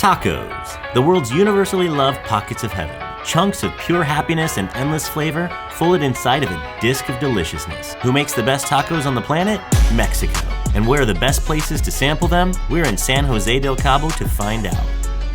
Tacos, the world's universally loved pockets of heaven. Chunks of pure happiness and endless flavor folded inside of a disc of deliciousness. Who makes the best tacos on the planet? Mexico. And where are the best places to sample them? We're in San Jose del Cabo to find out.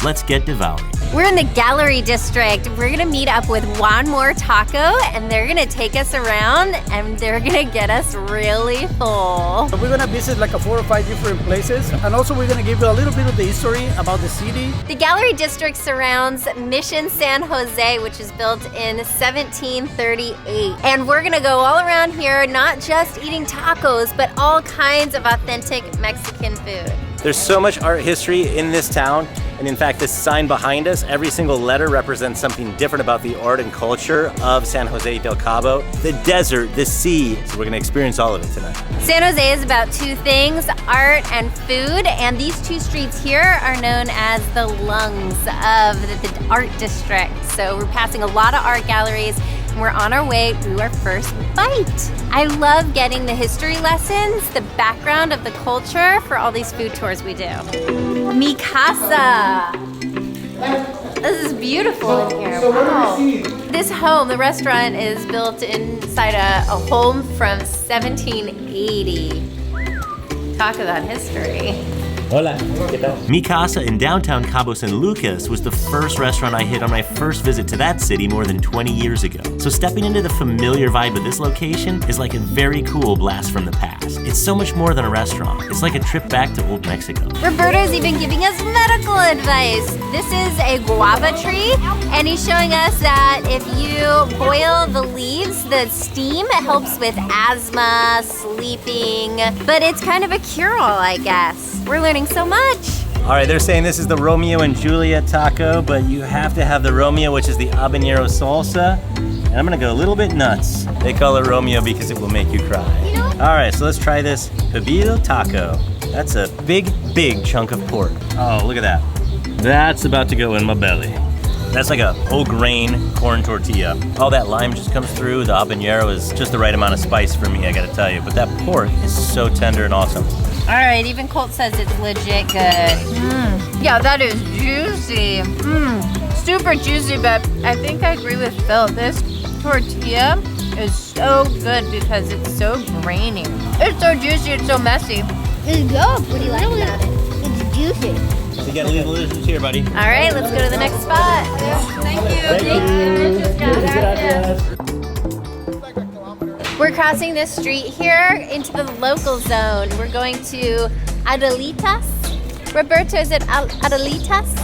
Let's get devouring. We're in the gallery district. We're gonna meet up with Juan More Taco, and they're gonna take us around, and they're gonna get us really full. We're gonna visit like 4 or 5 different places, and also we're gonna give you a little bit of the history about the city. The gallery district surrounds Mission San Jose, which is built in 1738. And we're gonna go all around here, not just eating tacos, but all kinds of authentic Mexican food. There's so much art history in this town, and in fact this sign behind us, every single letter represents something different about the art and culture of San Jose del Cabo. The desert, the sea, so we're gonna experience all of it tonight. San Jose is about 2 things, art and food, and these 2 streets here are known as the lungs of the art district. So we're passing a lot of art galleries, and we're on our way to our first bite. I love getting the history lessons, the background of the culture for all these food tours we do. Mi Casa. This is beautiful in here. Wow. This home, the restaurant, is built inside a home from 1780. Talk about history. Hola, ¿qué tal? Mi Casa in downtown Cabo San Lucas was the first restaurant I hit on my first visit to that city more than 20 years ago. So stepping into the familiar vibe of this location is like a very cool blast from the past. It's so much more than a restaurant. It's like a trip back to old Mexico. Roberto's even giving us medical advice. This is a guava tree, and he's showing us that if you boil the leaves, the steam helps with asthma, sleeping, but it's kind of a cure-all, I guess. We're learning so much. All right, they're saying this is the Romeo and Juliet taco, but you have to have the Romeo, which is the habanero salsa. And I'm gonna go a little bit nuts. They call it Romeo because it will make you cry. You know what? All right, so let's try this pibil taco. That's a big, big chunk of pork. Oh, look at that. That's about to go in my belly. That's like a whole grain corn tortilla. All that lime just comes through. The habanero is just the right amount of spice for me, I gotta tell you. But that pork is so tender and awesome. All right, even Colt says it's legit good. Yeah, that is juicy. Super juicy, but I think I agree with Phil. This tortilla is so good because it's so grainy. It's so juicy, it's so messy. It's good. What do you like about it? It's juicy. So you gotta leave the delicious here, buddy. All right, let's go to the next spot. Thank you. We're crossing this street here into the local zone. We're going to Adelitas. Roberto, is it Adelitas?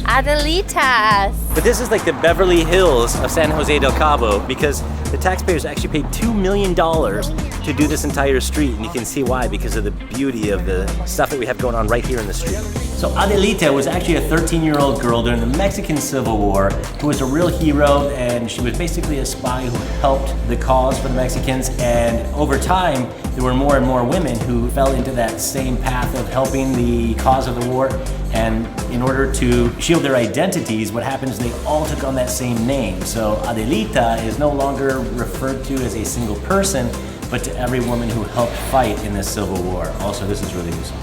Adelitas. But this is like the Beverly Hills of San Jose del Cabo because the taxpayers actually paid $2 million to do this entire street, and you can see why, because of the beauty of the stuff that we have going on right here in the street. So Adelita was actually a 13-year-old girl during the Mexican Civil War who was a real hero, and she was basically a spy who helped the cause for the Mexicans, and over time there were more and more women who fell into that same path of helping the cause of the war. And in order to shield their identities, what happens is they all took on that same name. So Adelita is no longer referred to as a single person, but to every woman who helped fight in this Civil War. Also, this is really awesome.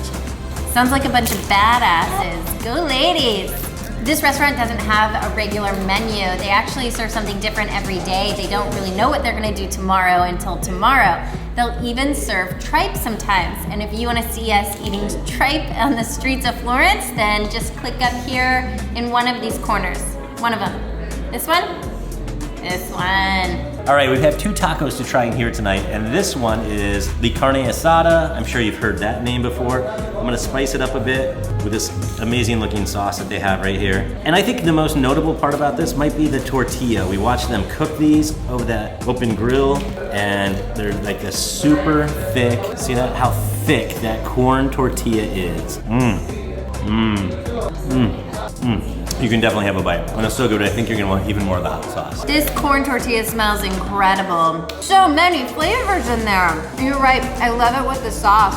Sounds like a bunch of badasses. Go ladies. This restaurant doesn't have a regular menu. They actually serve something different every day. They don't really know what they're gonna do tomorrow until tomorrow. They'll even serve tripe sometimes. And if you wanna see us eating tripe on the streets of Florence, then just click up here in one of these corners. One of them. This one? This one. All right, we have 2 tacos to try in here tonight, and this one is the carne asada. I'm sure you've heard that name before. I'm gonna spice it up a bit with this amazing looking sauce that they have right here. And I think the most notable part about this might be the tortilla. We watched them cook these over that open grill, and they're like this super thick. See that? How thick that corn tortilla is. You can definitely have a bite. And it's so good, I think you're gonna want even more of the hot sauce. This corn tortilla smells incredible. So many flavors in there. You're right, I love it with the sauce.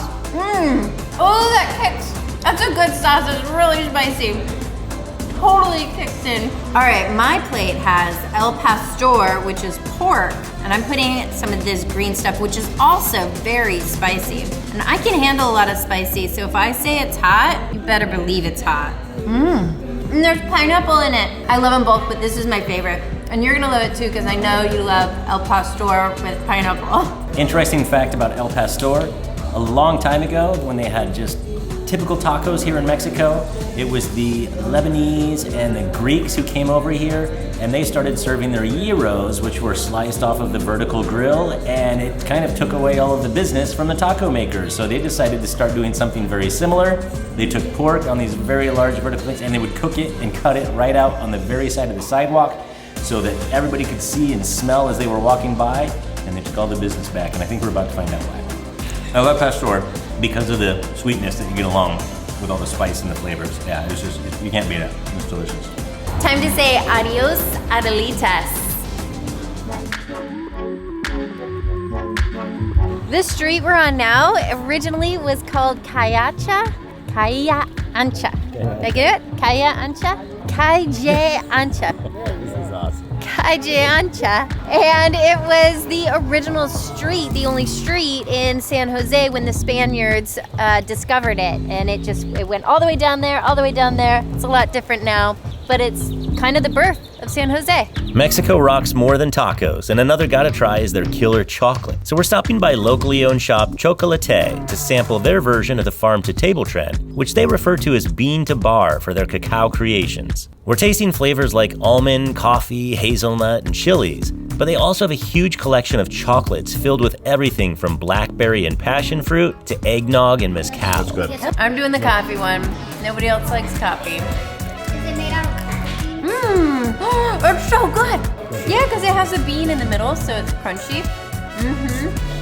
Oh, that kicks. That's a good sauce, it's really spicy. Totally kicks in. All right, my plate has El Pastor, which is pork, and I'm putting some of this green stuff, which is also very spicy. And I can handle a lot of spicy, so if I say it's hot, you better believe it's hot. And there's pineapple in it. I love them both, but this is my favorite. And you're gonna love it too, because I know you love El Pastor with pineapple. Interesting fact about El Pastor, a long time ago when they had just typical tacos here in Mexico, it was the Lebanese and the Greeks who came over here and they started serving their gyros, which were sliced off of the vertical grill, and it kind of took away all of the business from the taco makers. So they decided to start doing something very similar. They took pork on these very large vertical things and they would cook it and cut it right out on the very side of the sidewalk so that everybody could see and smell as they were walking by, and they took all the business back, and I think we're about to find out why. I love Pastor because of the sweetness that you get along with all the spice and the flavors. Yeah, it's just, you can't beat it. It's delicious. Time to say adios, Adelitas. This street we're on now originally was called Calle Ancha. Did I get it? Calle Ancha? Calle Ancha. This is awesome. Calle Ancha. And it was the original street, the only street in San Jose when the Spaniards discovered it. And it went all the way down there, all the way down there. It's a lot different now, but it's kind of the birth of San Jose. Mexico rocks more than tacos, and another gotta try is their killer chocolate. So we're stopping by locally owned shop Chocolate to sample their version of the farm-to-table trend, which they refer to as bean to bar for their cacao creations. We're tasting flavors like almond, coffee, hazelnut, and chilies, but they also have a huge collection of chocolates filled with everything from blackberry and passion fruit to eggnog and mezcal. That's good. I'm doing the coffee one. Nobody else likes coffee. Is it made out of coffee? It's so good. Yeah, because it has a bean in the middle, so it's crunchy.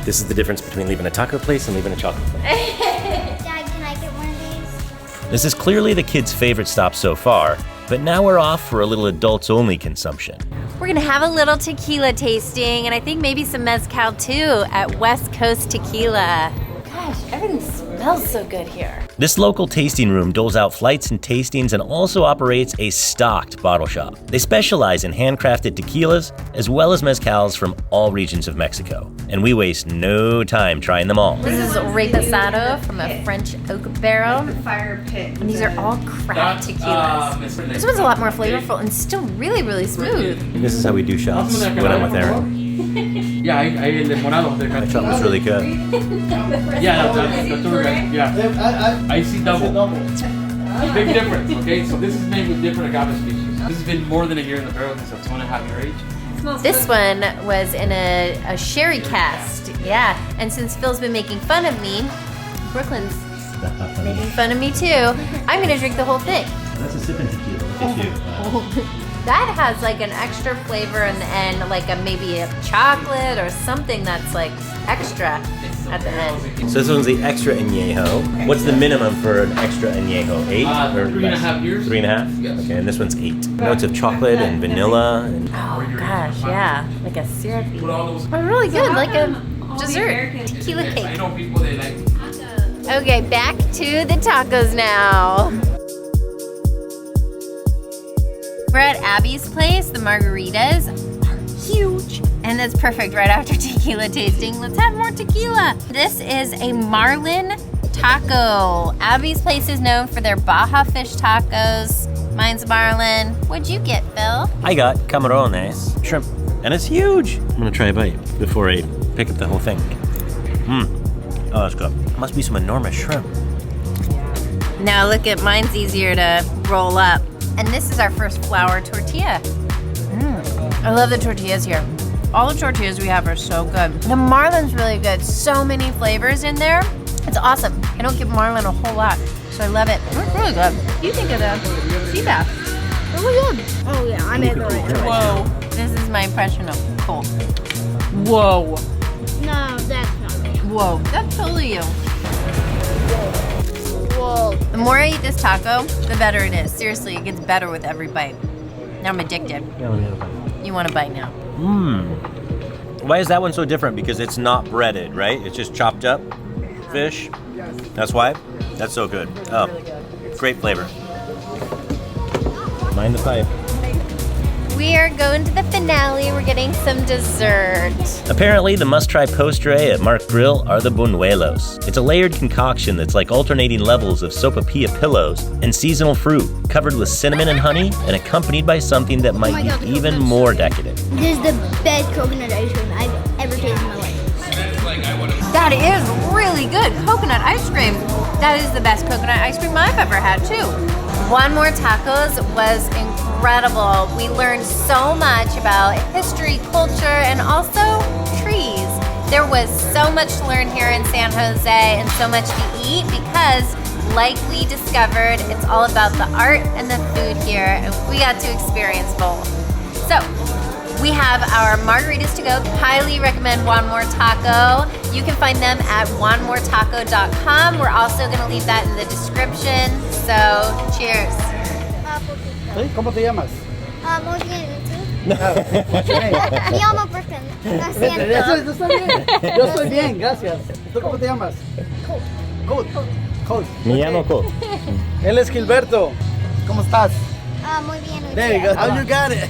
This is the difference between leaving a taco place and leaving a chocolate place. Dad, can I get one of these? This is clearly the kids' favorite stop so far, but now we're off for a little adults-only consumption. We're gonna have a little tequila tasting, and I think maybe some mezcal too at West Coast Tequila. Gosh, everything smells so good here. This local tasting room doles out flights and tastings and also operates a stocked bottle shop. They specialize in handcrafted tequilas as well as mezcals from all regions of Mexico. And we waste no time trying them all. This is reposado from a French oak barrel. Fire pit. And these are all craft tequilas. This one's a lot more flavorful and still really, really smooth. This is how we do shots when I'm with Aaron. Yeah, el de morado. That shot was really good. Yeah, the tour guide. Yeah. I see double. Big difference, okay? So this is made with different agave species. This has been more than a year in the barrel. It's a 2.5-year age. This one was in a sherry cast, yeah. And since Phil's been making fun of me, Brooklyn's making fun of me too, I'm gonna drink the whole thing. That's a sipping tequila. Look at you. That has like an extra flavor in the end, like maybe a chocolate or something that's like extra at the end. So this one's the extra añejo. What's the minimum for an extra añejo? 8? Or 3.5 years. 3.5? Yes. Okay, and this one's 8. Notes of chocolate and vanilla. And Oh gosh, yeah, like a syrupy. But really good, like a dessert, tequila I cake. know people, they like. Okay, back to the tacos now. We're at Abby's place. The margaritas are huge. And that's perfect right after tequila tasting. Let's have more tequila. This is a marlin taco. Abby's place is known for their Baja fish tacos. Mine's marlin. What'd you get, Phil? I got camarones, shrimp, and it's huge. I'm gonna try a bite before I pick up the whole thing. Oh, that's good. Must be some enormous shrimp. Now look at mine's easier to roll up. And this is our first flour tortilla. I love the tortillas here. All the tortillas we have are so good. The marlin's really good. So many flavors in there. It's awesome. I don't give marlin a whole lot, so I love it. It's really good. What do you think of the sea bass? Really good. Oh yeah, I made the right choice. Whoa. This is my impression of cold. Whoa. No, that's not me. Whoa. That's totally you. Whoa. The more I eat this taco, the better it is. Seriously, it gets better with every bite. Now I'm addicted. Yeah, let me have a bite. You want a bite now? Why is that one so different? Because it's not breaded, right? It's just chopped up fish. That's why? That's so good. Oh, great flavor. Mind the pipe. We are going to the finale. We're getting some dessert. Apparently, the must-try postre at Mark Grill are the buñuelos. It's a layered concoction that's like alternating levels of sopapilla pillows and seasonal fruit, covered with cinnamon and honey, and accompanied by something that might my God, be the even coconut. more decadent. This is the best coconut ice cream I've ever tasted in my life. That is really good. Coconut ice cream. That is the best coconut ice cream I've ever had, too. Juan More Tacos was incredible. We learned so much about history, culture, and also trees. There was so much to learn here in San Jose and so much to eat because, like we discovered, it's all about the art and the food here, and we got to experience both. So, we have our margaritas to go. Highly recommend Juan More Taco. You can find them at juanmoretaco.com. We're also going to leave that in the description. So, cheers. ¿Sí? ¿Cómo te llamas? Muy bien, ¿y tú? Ah, Me llamo Brooklyn. Lo Eso siento. está bien. Yo estoy bien, gracias. ¿Tú cómo te llamas? Colt. Colt. Me llamo Cole. Él es Gilberto. ¿Cómo estás? Muy bien, ¿y tú? There you go. How you got it?